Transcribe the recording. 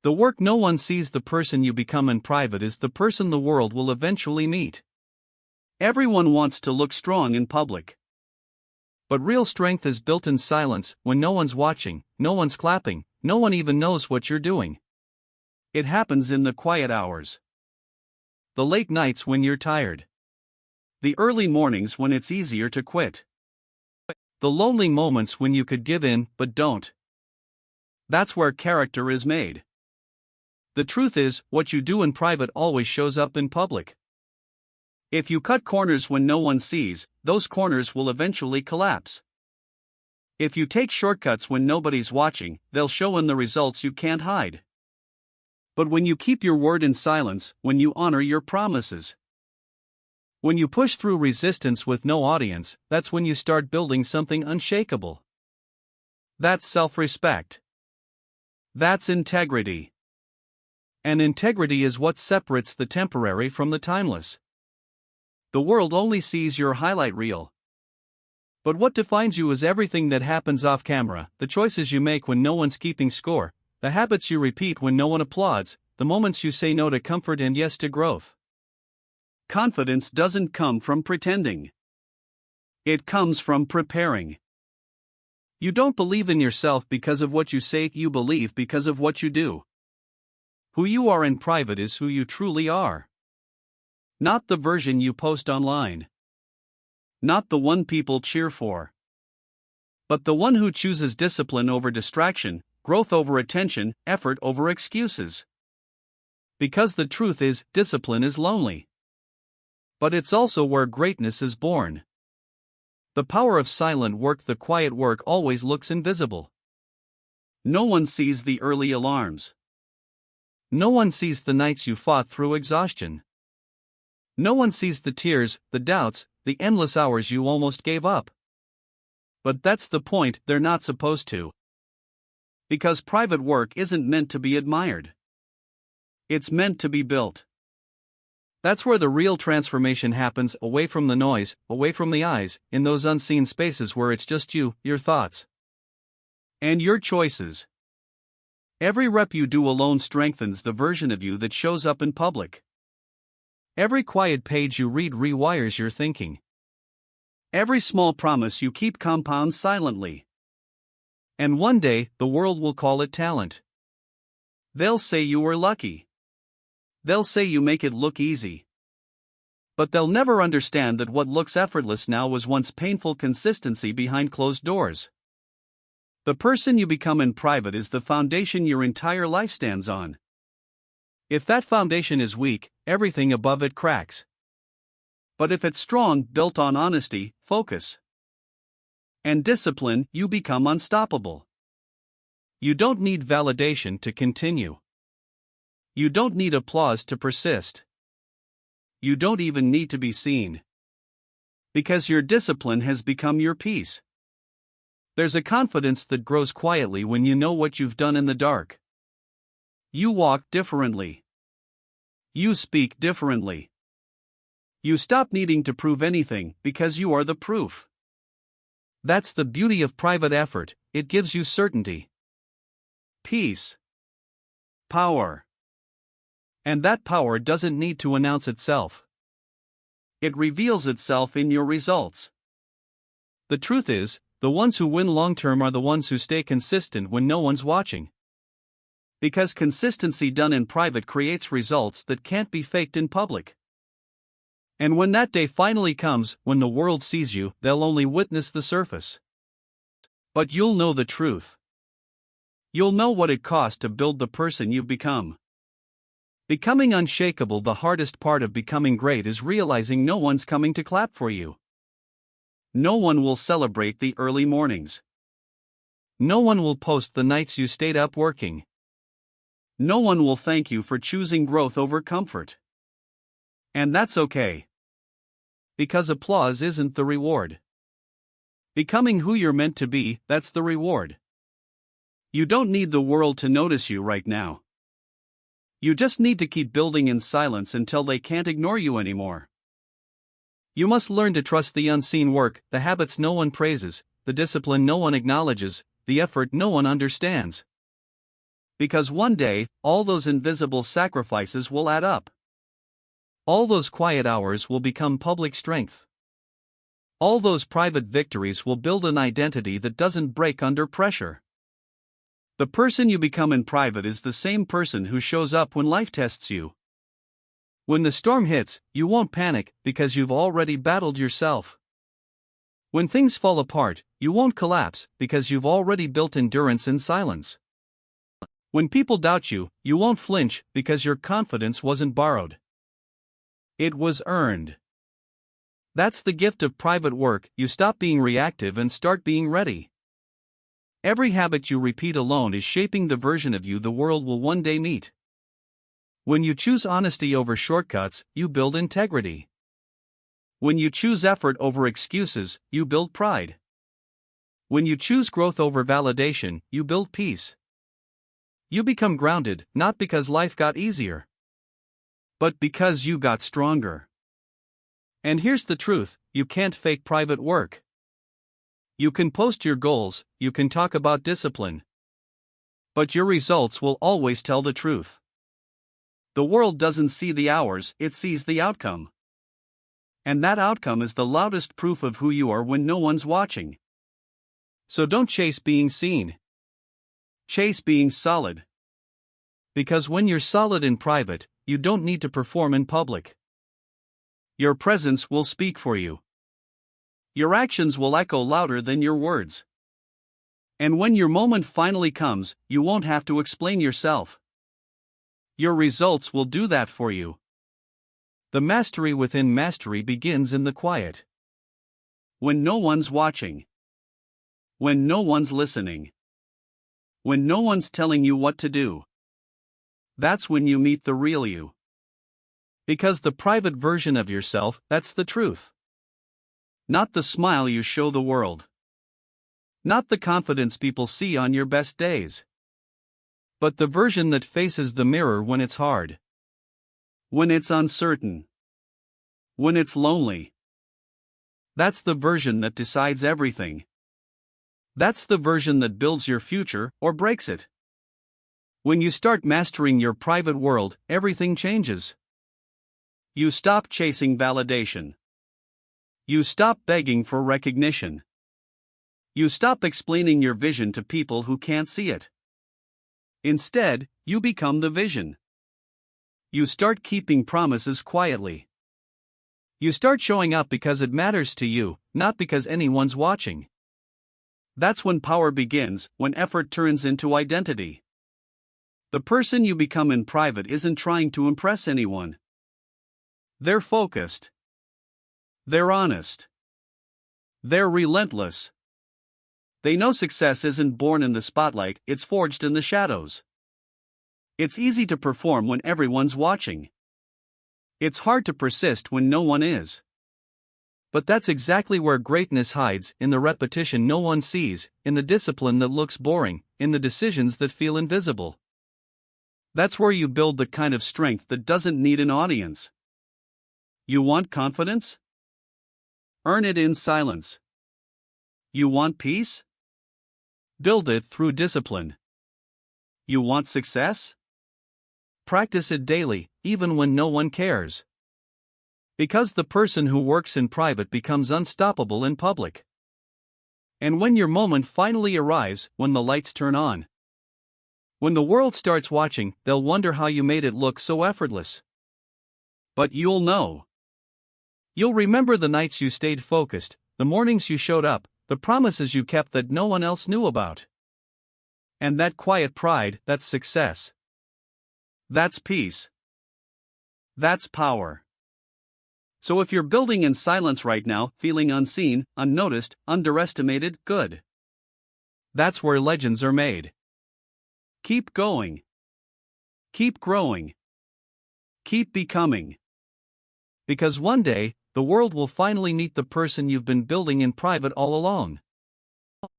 The work no one sees. The person you become in private is the person the world will eventually meet. Everyone wants to look strong in public. But real strength is built in silence, when no one's watching, no one's clapping, no one even knows what you're doing. It happens in the quiet hours. The late nights when you're tired. The early mornings when it's easier to quit. The lonely moments when you could give in but don't. That's where character is made. The truth is, what you do in private always shows up in public. If you cut corners when no one sees, those corners will eventually collapse. If you take shortcuts when nobody's watching, they'll show in the results you can't hide. But when you keep your word in silence, when you honor your promises, when you push through resistance with no audience, that's when you start building something unshakable. That's self-respect. That's integrity. And integrity is what separates the temporary from the timeless. The world only sees your highlight reel. But what defines you is everything that happens off camera, the choices you make when no one's keeping score, the habits you repeat when no one applauds, the moments you say no to comfort and yes to growth. Confidence doesn't come from pretending. It comes from preparing. You don't believe in yourself because of what you say, you believe because of what you do. Who you are in private is who you truly are. Not the version you post online. Not the one people cheer for. But the one who chooses discipline over distraction, growth over attention, effort over excuses. Because the truth is, discipline is lonely. But it's also where greatness is born. The power of silent work. The quiet work always looks invisible. No one sees the early alarms. No one sees the nights you fought through exhaustion. No one sees the tears, the doubts, the endless hours you almost gave up. But that's the point, they're not supposed to. Because private work isn't meant to be admired. It's meant to be built. That's where the real transformation happens, away from the noise, away from the eyes, in those unseen spaces where it's just you, your thoughts, and your choices. Every rep you do alone strengthens the version of you that shows up in public. Every quiet page you read rewires your thinking. Every small promise you keep compounds silently. And one day, the world will call it talent. They'll say you were lucky. They'll say you make it look easy. But they'll never understand that what looks effortless now was once painful consistency behind closed doors. The person you become in private is the foundation your entire life stands on. If that foundation is weak, everything above it cracks. But if it's strong, built on honesty, focus, and discipline, you become unstoppable. You don't need validation to continue. You don't need applause to persist. You don't even need to be seen. Because your discipline has become your peace. There's a confidence that grows quietly when you know what you've done in the dark. You walk differently. You speak differently. You stop needing to prove anything because you are the proof. That's the beauty of private effort, it gives you certainty, peace, power. And that power doesn't need to announce itself. It reveals itself in your results. The truth is, the ones who win long-term are the ones who stay consistent when no one's watching. Because consistency done in private creates results that can't be faked in public. And when that day finally comes, when the world sees you, they'll only witness the surface. But you'll know the truth. You'll know what it cost to build the person you've become. Becoming unshakable. The hardest part of becoming great is realizing no one's coming to clap for you. No one will celebrate the early mornings. No one will post the nights you stayed up working. No one will thank you for choosing growth over comfort. And that's okay. Because applause isn't the reward. Becoming who you're meant to be, that's the reward. You don't need the world to notice you right now. You just need to keep building in silence until they can't ignore you anymore. You must learn to trust the unseen work, the habits no one praises, the discipline no one acknowledges, the effort no one understands. Because one day, all those invisible sacrifices will add up. All those quiet hours will become public strength. All those private victories will build an identity that doesn't break under pressure. The person you become in private is the same person who shows up when life tests you. When the storm hits, you won't panic because you've already battled yourself. When things fall apart, you won't collapse because you've already built endurance in silence. When people doubt you, you won't flinch because your confidence wasn't borrowed. It was earned. That's the gift of private work. You stop being reactive and start being ready. Every habit you repeat alone is shaping the version of you the world will one day meet. When you choose honesty over shortcuts, you build integrity. When you choose effort over excuses, you build pride. When you choose growth over validation, you build peace. You become grounded, not because life got easier, but because you got stronger. And here's the truth, you can't fake private work. You can post your goals, you can talk about discipline, but your results will always tell the truth. The world doesn't see the hours, it sees the outcome. And that outcome is the loudest proof of who you are when no one's watching. So don't chase being seen. Chase being solid. Because when you're solid in private, you don't need to perform in public. Your presence will speak for you. Your actions will echo louder than your words. And when your moment finally comes, you won't have to explain yourself. Your results will do that for you. The mastery within mastery begins in the quiet. When no one's watching. When no one's listening. When no one's telling you what to do. That's when you meet the real you. Because the private version of yourself, that's the truth. Not the smile you show the world. Not the confidence people see on your best days. But the version that faces the mirror when it's hard. When it's uncertain. When it's lonely. That's the version that decides everything. That's the version that builds your future or breaks it. When you start mastering your private world, everything changes. You stop chasing validation. You stop begging for recognition. You stop explaining your vision to people who can't see it. Instead, you become the vision. You start keeping promises quietly. You start showing up because it matters to you, not because anyone's watching. That's when power begins, when effort turns into identity. The person you become in private isn't trying to impress anyone. They're focused. They're honest. They're relentless. They know success isn't born in the spotlight, it's forged in the shadows. It's easy to perform when everyone's watching. It's hard to persist when no one is. But that's exactly where greatness hides, in the repetition no one sees, in the discipline that looks boring, in the decisions that feel invisible. That's where you build the kind of strength that doesn't need an audience. You want confidence? Earn it in silence. You want peace? Build it through discipline. You want success? Practice it daily, even when no one cares. Because the person who works in private becomes unstoppable in public. And when your moment finally arrives, when the lights turn on, when the world starts watching, they'll wonder how you made it look so effortless. But you'll know. You'll remember the nights you stayed focused, the mornings you showed up, the promises you kept that no one else knew about. And that quiet pride, that's success. That's peace. That's power. So if you're building in silence right now, feeling unseen, unnoticed, underestimated, good. That's where legends are made. Keep going. Keep growing. Keep becoming. Because one day, the world will finally meet the person you've been building in private all along.